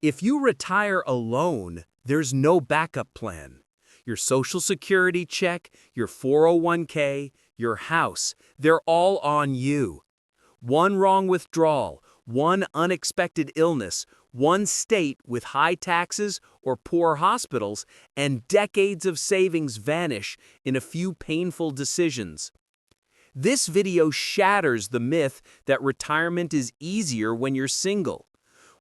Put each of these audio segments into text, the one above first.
If you retire alone, there's no backup plan. Your Social Security check, your 401k, your house, they're all on you. One wrong withdrawal, one unexpected illness, one state with high taxes or poor hospitals, and decades of savings vanish in a few painful decisions. This video shatters the myth that retirement is easier when you're single.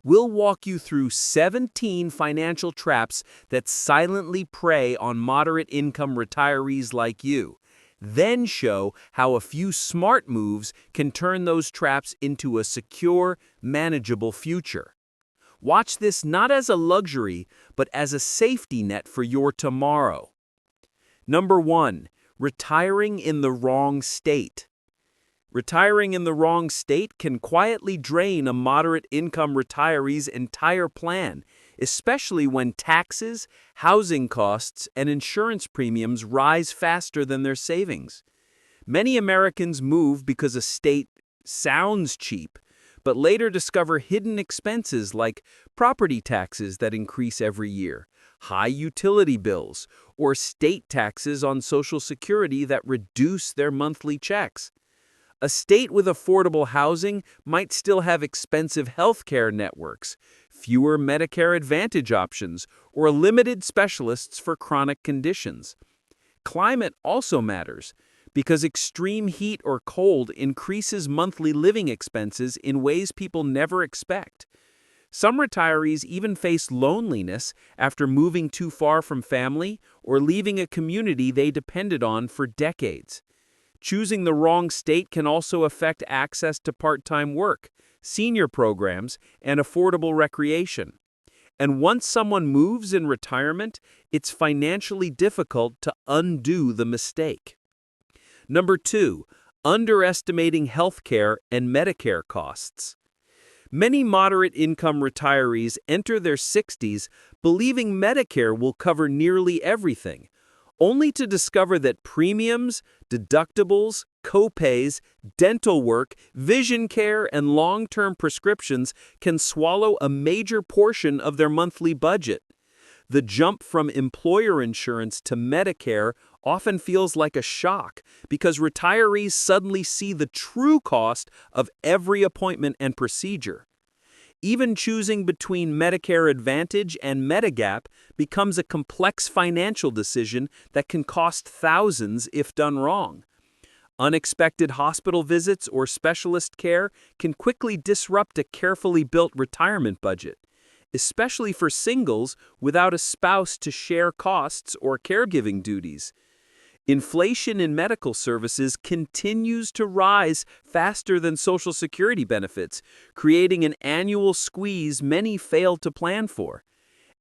We'll walk you through 17 financial traps that silently prey on moderate-income retirees like you, then show how a few smart moves can turn those traps into a secure, manageable future. Watch this not as a luxury, but as a safety net for your tomorrow. Number 1. Retiring in the wrong state. Retiring in the wrong state can quietly drain a moderate-income retiree's entire plan, especially when taxes, housing costs, and insurance premiums rise faster than their savings. Many Americans move because a state sounds cheap, but later discover hidden expenses like property taxes that increase every year, high utility bills, or state taxes on Social Security that reduce their monthly checks. A state with affordable housing might still have expensive healthcare networks, fewer Medicare Advantage options, or limited specialists for chronic conditions. Climate also matters, because extreme heat or cold increases monthly living expenses in ways people never expect. Some retirees even face loneliness after moving too far from family or leaving a community they depended on for decades. Choosing the wrong state can also affect access to part-time work, senior programs, and affordable recreation. And once someone moves in retirement, it's financially difficult to undo the mistake. Number 2, underestimating healthcare and Medicare costs. Many moderate-income retirees enter their 60s believing Medicare will cover nearly everything, only to discover that premiums, deductibles, copays, dental work, vision care, and long-term prescriptions can swallow a major portion of their monthly budget. The jump from employer insurance to Medicare often feels like a shock because retirees suddenly see the true cost of every appointment and procedure. Even choosing between Medicare Advantage and Medigap becomes a complex financial decision that can cost thousands if done wrong. Unexpected hospital visits or specialist care can quickly disrupt a carefully built retirement budget, especially for singles without a spouse to share costs or caregiving duties. Inflation in medical services continues to rise faster than Social Security benefits, creating an annual squeeze many fail to plan for.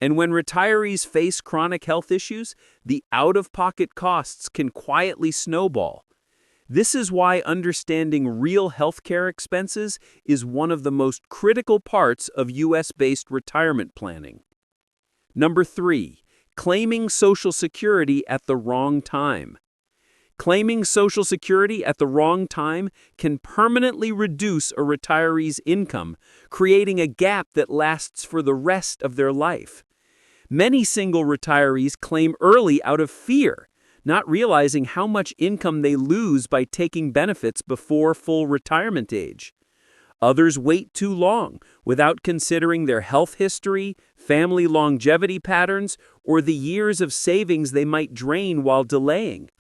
And when retirees face chronic health issues, the out-of-pocket costs can quietly snowball. This is why understanding real healthcare expenses is one of the most critical parts of U.S.-based retirement planning. Number 3. Claiming Social Security at the wrong time. Claiming Social Security at the wrong time can permanently reduce a retiree's income, creating a gap that lasts for the rest of their life. Many single retirees claim early out of fear, not realizing how much income they lose by taking benefits before full retirement age. Others wait too long without considering their health history, family longevity patterns, or the years of savings they might drain while delaying.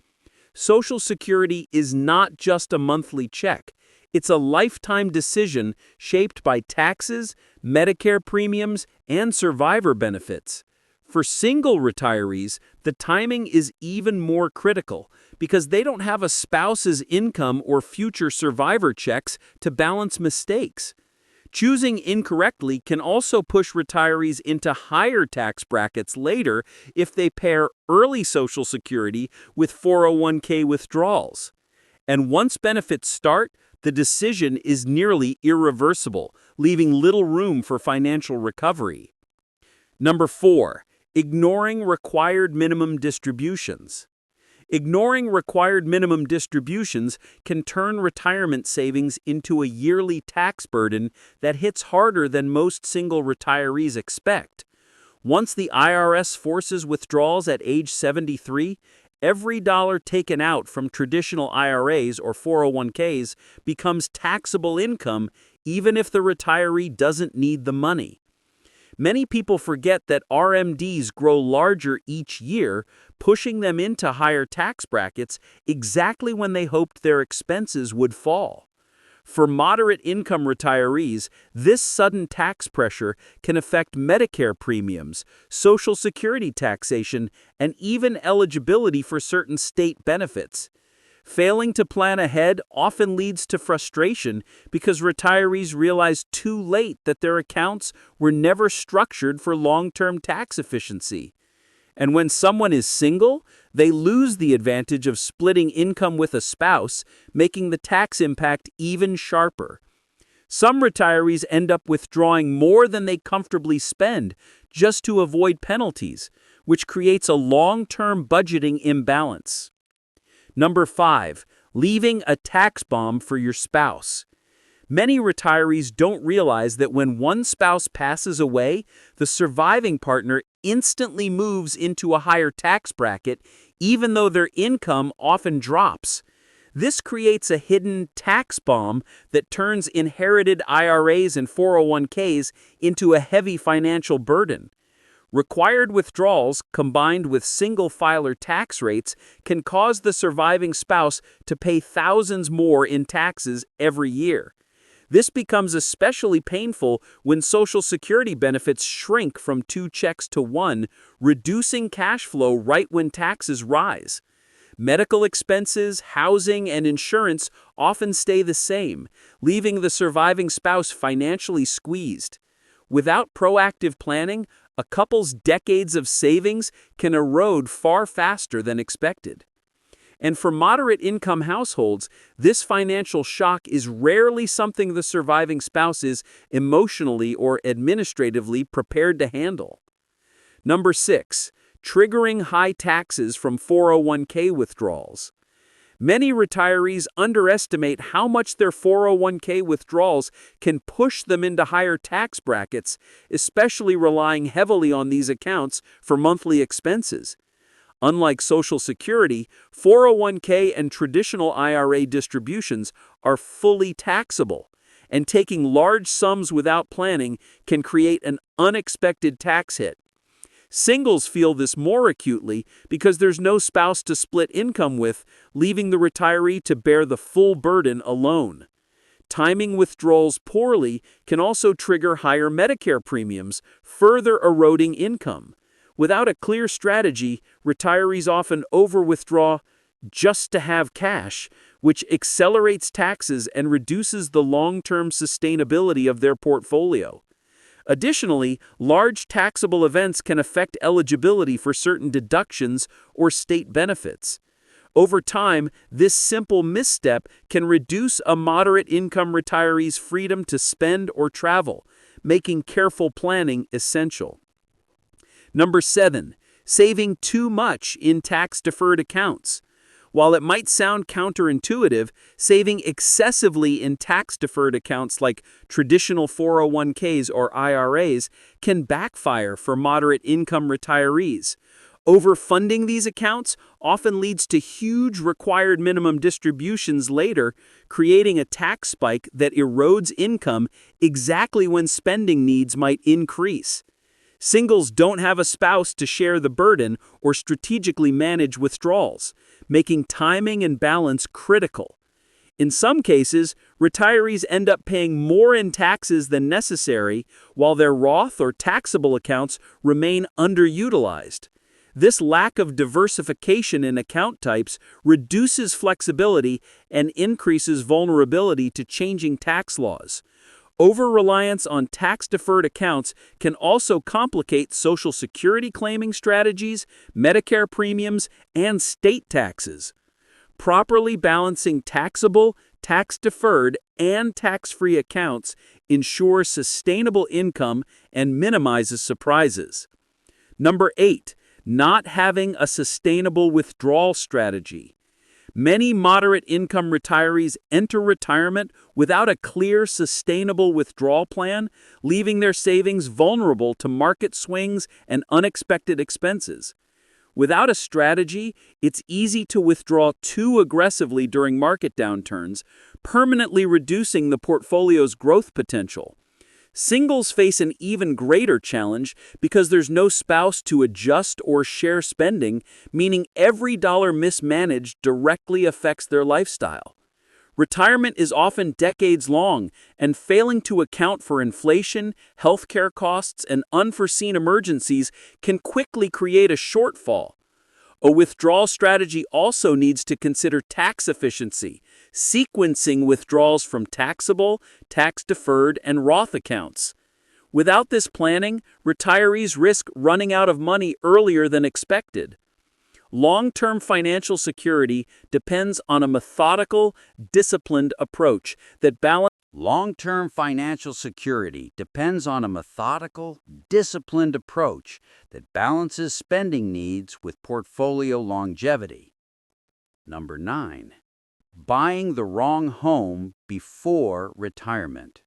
Social Security is not just a monthly check. It's a lifetime decision shaped by taxes, Medicare premiums, and survivor benefits. For single retirees, the timing is even more critical because they don't have a spouse's income or future survivor checks to balance mistakes. Choosing incorrectly can also push retirees into higher tax brackets later if they pair early Social Security with 401k withdrawals. And once benefits start, the decision is nearly irreversible, leaving little room for financial recovery. Number 4. Ignoring required minimum distributions. Ignoring required minimum distributions can turn retirement savings into a yearly tax burden that hits harder than most single retirees expect. Once the IRS forces withdrawals at age 73, every dollar taken out from traditional IRAs or 401ks becomes taxable income even if the retiree doesn't need the money. Many people forget that RMDs grow larger each year, pushing them into higher tax brackets exactly when they hoped their expenses would fall. For moderate income retirees, this sudden tax pressure can affect Medicare premiums, Social Security taxation, and even eligibility for certain state benefits. Failing to plan ahead often leads to frustration because retirees realize too late that their accounts were never structured for long-term tax efficiency. And when someone is single, they lose the advantage of splitting income with a spouse, making the tax impact even sharper. Some retirees end up withdrawing more than they comfortably spend just to avoid penalties, which creates a long-term budgeting imbalance. Number 5, leaving a tax bomb for your spouse. Many retirees don't realize that when one spouse passes away, the surviving partner instantly moves into a higher tax bracket, even though their income often drops. This creates a hidden tax bomb that turns inherited IRAs and 401ks into a heavy financial burden. Required withdrawals combined with single-filer tax rates can cause the surviving spouse to pay thousands more in taxes every year. This becomes especially painful when Social Security benefits shrink from 2 checks to 1, reducing cash flow right when taxes rise. Medical expenses, housing, and insurance often stay the same, leaving the surviving spouse financially squeezed. Without proactive planning, a couple's decades of savings can erode far faster than expected. And for moderate income households, this financial shock is rarely something the surviving spouse is emotionally or administratively prepared to handle. Number 6, triggering high taxes from 401k withdrawals. Many retirees underestimate how much their 401k withdrawals can push them into higher tax brackets, especially relying heavily on these accounts for monthly expenses. Unlike Social Security, 401k and traditional IRA distributions are fully taxable, and taking large sums without planning can create an unexpected tax hit. Singles feel this more acutely because there's no spouse to split income with, leaving the retiree to bear the full burden alone. Timing withdrawals poorly can also trigger higher Medicare premiums, further eroding income. Without a clear strategy, retirees often over-withdraw just to have cash, which accelerates taxes and reduces the long-term sustainability of their portfolio. Additionally, large taxable events can affect eligibility for certain deductions or state benefits. Over time, this simple misstep can reduce a moderate income retiree's freedom to spend or travel, making careful planning essential. Number 7, saving too much in tax-deferred accounts. While it might sound counterintuitive, saving excessively in tax-deferred accounts like traditional 401ks or IRAs can backfire for moderate income retirees. Overfunding these accounts often leads to huge required minimum distributions later, creating a tax spike that erodes income exactly when spending needs might increase. Singles don't have a spouse to share the burden or strategically manage withdrawals, making timing and balance critical. In some cases, retirees end up paying more in taxes than necessary, while their Roth or taxable accounts remain underutilized. This lack of diversification in account types reduces flexibility and increases vulnerability to changing tax laws. Over-reliance on tax-deferred accounts can also complicate Social Security claiming strategies, Medicare premiums, and state taxes. Properly balancing taxable, tax-deferred, and tax-free accounts ensures sustainable income and minimizes surprises. Number 8, Not having a sustainable withdrawal strategy. Many moderate-income retirees enter retirement without a clear, sustainable withdrawal plan, leaving their savings vulnerable to market swings and unexpected expenses. Without a strategy, it's easy to withdraw too aggressively during market downturns, permanently reducing the portfolio's growth potential. Singles face an even greater challenge because there's no spouse to adjust or share spending, meaning every dollar mismanaged directly affects their lifestyle. Retirement is often decades long, and failing to account for inflation, healthcare costs, and unforeseen emergencies can quickly create a shortfall. A withdrawal strategy also needs to consider tax efficiency, sequencing withdrawals from taxable, tax-deferred, and Roth accounts. Without this planning, retirees risk running out of money earlier than expected. Long-term financial security depends on a methodical, disciplined approach that balances. Long-term financial security depends on a methodical, disciplined approach that balances spending needs with portfolio longevity. Number 9. Buying the wrong home before retirement.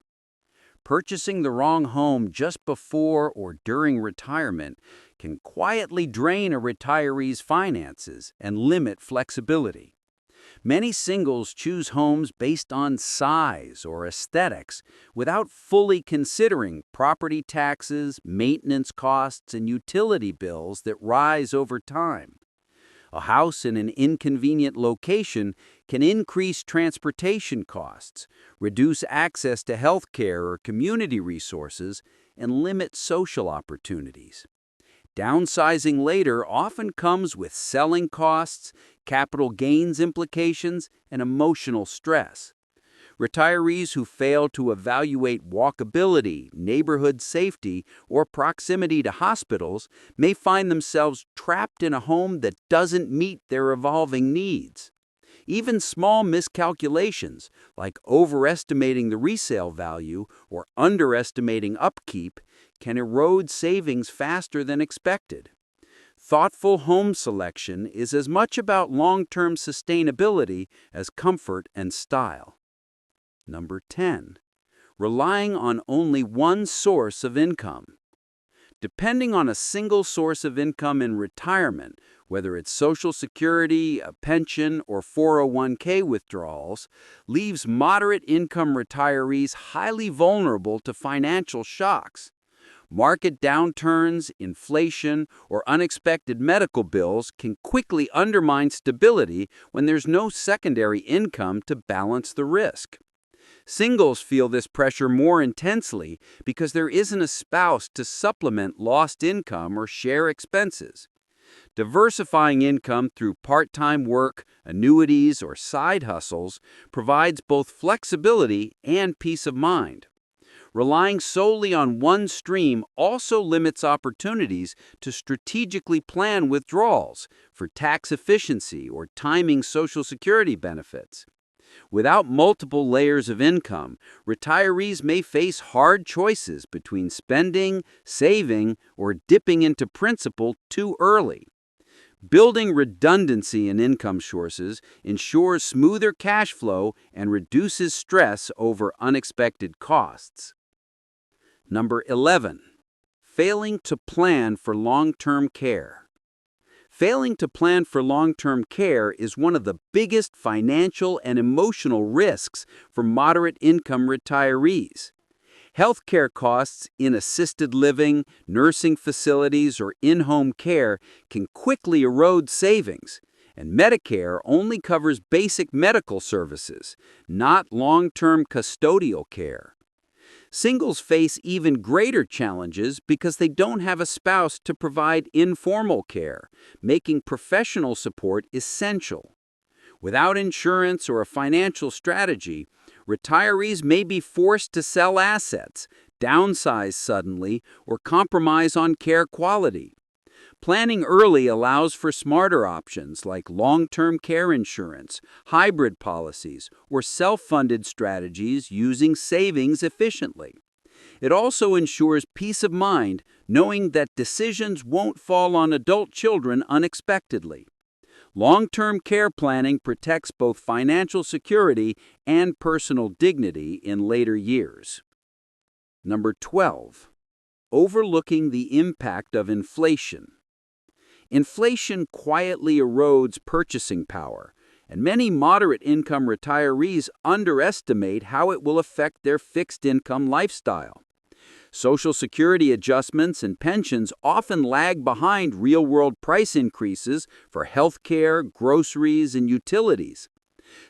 Purchasing the wrong home just before or during retirement can quietly drain a retiree's finances and limit flexibility. Many singles choose homes based on size or aesthetics without fully considering property taxes, maintenance costs, and utility bills that rise over time. A house in an inconvenient location can increase transportation costs, reduce access to health care or community resources, and limit social opportunities. Downsizing later often comes with selling costs, capital gains implications, and emotional stress. Retirees who fail to evaluate walkability, neighborhood safety, or proximity to hospitals may find themselves trapped in a home that doesn't meet their evolving needs. Even small miscalculations, like overestimating the resale value or underestimating upkeep, can erode savings faster than expected. Thoughtful home selection is as much about long-term sustainability as comfort and style. Number 10. Relying on only one source of income. Depending on a single source of income in retirement, whether it's Social Security, a pension, or 401k withdrawals, leaves moderate-income retirees highly vulnerable to financial shocks. Market downturns, inflation, or unexpected medical bills can quickly undermine stability when there's no secondary income to balance the risk. Singles feel this pressure more intensely because there isn't a spouse to supplement lost income or share expenses. Diversifying income through part-time work, annuities, or side hustles provides both flexibility and peace of mind. Relying solely on one stream also limits opportunities to strategically plan withdrawals for tax efficiency or timing Social Security benefits. Without multiple layers of income, retirees may face hard choices between spending, saving, or dipping into principal too early. Building redundancy in income sources ensures smoother cash flow and reduces stress over unexpected costs. Number 11. Failing to plan for long-term care. Failing to plan for long-term care is one of the biggest financial and emotional risks for moderate-income retirees. Healthcare costs in assisted living, nursing facilities, or in-home care can quickly erode savings, and Medicare only covers basic medical services, not long-term custodial care. Singles face even greater challenges because they don't have a spouse to provide informal care, making professional support essential. Without insurance or a financial strategy, retirees may be forced to sell assets, downsize suddenly, or compromise on care quality. Planning early allows for smarter options like long-term care insurance, hybrid policies, or self-funded strategies using savings efficiently. It also ensures peace of mind, knowing that decisions won't fall on adult children unexpectedly. Long-term care planning protects both financial security and personal dignity in later years. Number 12. Overlooking the impact of inflation. Inflation quietly erodes purchasing power, and many moderate-income retirees underestimate how it will affect their fixed-income lifestyle. Social Security adjustments and pensions often lag behind real-world price increases for healthcare, groceries, and utilities.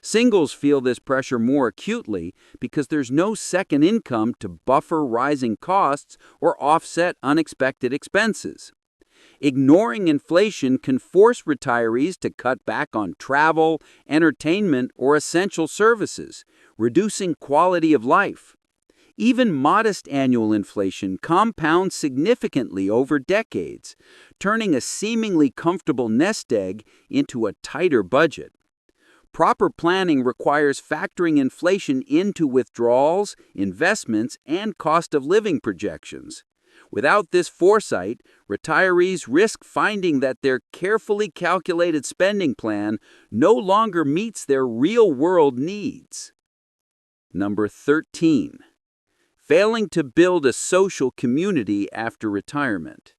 Singles feel this pressure more acutely because there's no second income to buffer rising costs or offset unexpected expenses. Ignoring inflation can force retirees to cut back on travel, entertainment, or essential services, reducing quality of life. Even modest annual inflation compounds significantly over decades, turning a seemingly comfortable nest egg into a tighter budget. Proper planning requires factoring inflation into withdrawals, investments, and cost of living projections. Without this foresight, retirees risk finding that their carefully calculated spending plan no longer meets their real-world needs. Number 13. Failing to build a social community after retirement.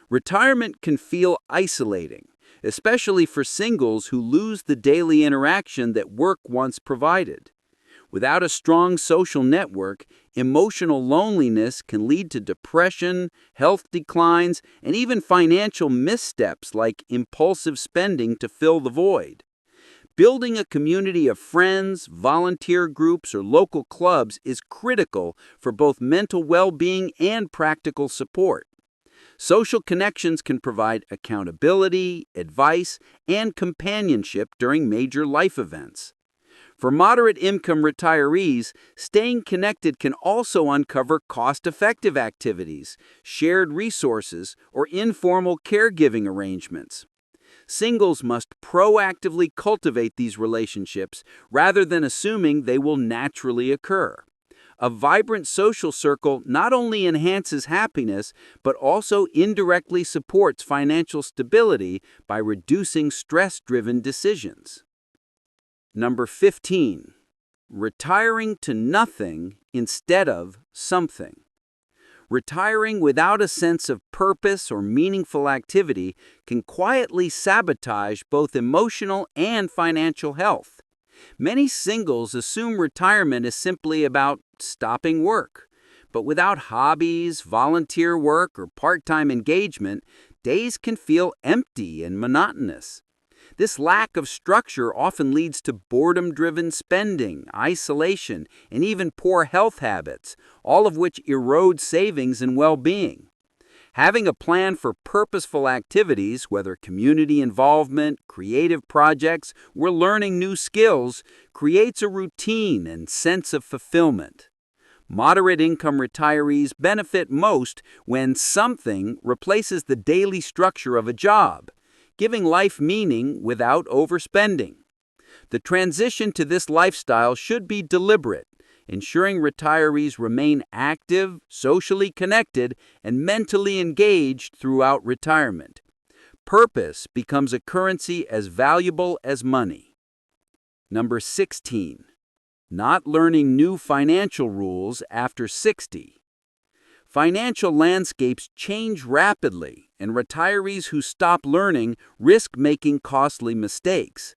Retirement can feel isolating, especially for singles who lose the daily interaction that work once provided. Without a strong social network, emotional loneliness can lead to depression, health declines, and even financial missteps like impulsive spending to fill the void. Building a community of friends, volunteer groups, or local clubs is critical for both mental well-being and practical support. Social connections can provide accountability, advice, and companionship during major life events. For moderate-income retirees, staying connected can also uncover cost-effective activities, shared resources, or informal caregiving arrangements. Singles must proactively cultivate these relationships rather than assuming they will naturally occur. A vibrant social circle not only enhances happiness, but also indirectly supports financial stability by reducing stress-driven decisions. Number 15. Retiring to nothing instead of something. Retiring without a sense of purpose or meaningful activity can quietly sabotage both emotional and financial health. Many singles assume retirement is simply about stopping work. But without hobbies, volunteer work, or part-time engagement, days can feel empty and monotonous. This lack of structure often leads to boredom-driven spending, isolation, and even poor health habits, all of which erode savings and well-being. Having a plan for purposeful activities, whether community involvement, creative projects, or learning new skills, creates a routine and sense of fulfillment. Moderate-income retirees benefit most when something replaces the daily structure of a job, giving life meaning without overspending. The transition to this lifestyle should be deliberate, ensuring retirees remain active, socially connected, and mentally engaged throughout retirement. Purpose becomes a currency as valuable as money. Number 16. Not learning new financial rules after 60. Financial landscapes change rapidly, and retirees who stop learning risk making costly mistakes.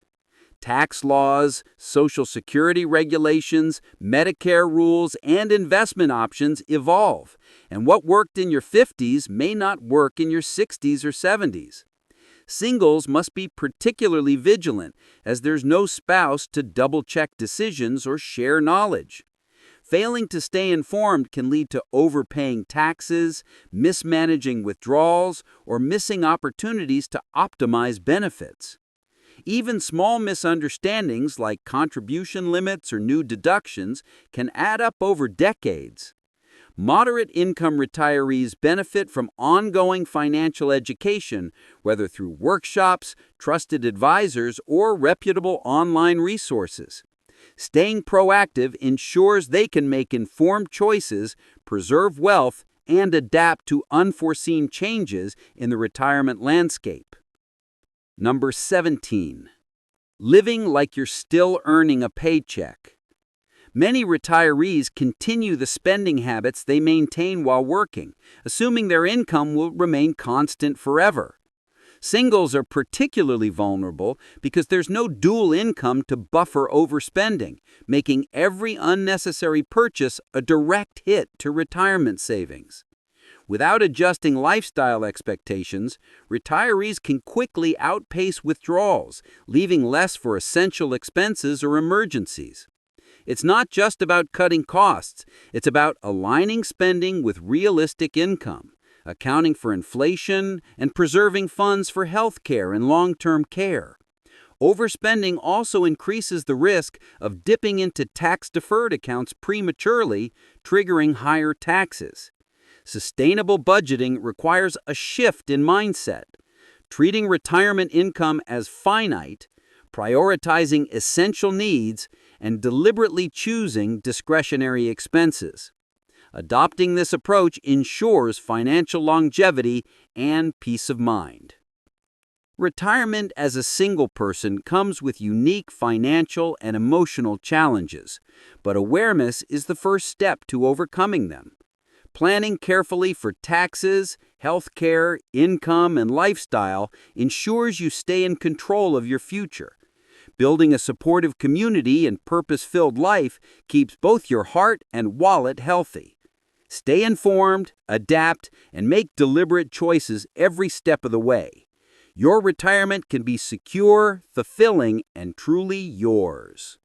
Tax laws, Social Security regulations, Medicare rules, and investment options evolve, and what worked in your 50s may not work in your 60s or 70s. Singles must be particularly vigilant, as there's no spouse to double-check decisions or share knowledge. Failing to stay informed can lead to overpaying taxes, mismanaging withdrawals, or missing opportunities to optimize benefits. Even small misunderstandings like contribution limits or new deductions can add up over decades. Moderate-income retirees benefit from ongoing financial education, whether through workshops, trusted advisors, or reputable online resources. Staying proactive ensures they can make informed choices, preserve wealth, and adapt to unforeseen changes in the retirement landscape. Number 17. Living like you're still earning a paycheck. Many retirees continue the spending habits they maintain while working, assuming their income will remain constant forever. Singles are particularly vulnerable because there's no dual income to buffer overspending, making every unnecessary purchase a direct hit to retirement savings. Without adjusting lifestyle expectations, retirees can quickly outpace withdrawals, leaving less for essential expenses or emergencies. It's not just about cutting costs, it's about aligning spending with realistic income, accounting for inflation, and preserving funds for health care and long-term care. Overspending also increases the risk of dipping into tax-deferred accounts prematurely, triggering higher taxes. Sustainable budgeting requires a shift in mindset, treating retirement income as finite, prioritizing essential needs, and deliberately choosing discretionary expenses. Adopting this approach ensures financial longevity and peace of mind. Retirement as a single person comes with unique financial and emotional challenges, but awareness is the first step to overcoming them. Planning carefully for taxes, health care, income, and lifestyle ensures you stay in control of your future. Building a supportive community and purpose-filled life keeps both your heart and wallet healthy. Stay informed, adapt, and make deliberate choices every step of the way. Your retirement can be secure, fulfilling, and truly yours.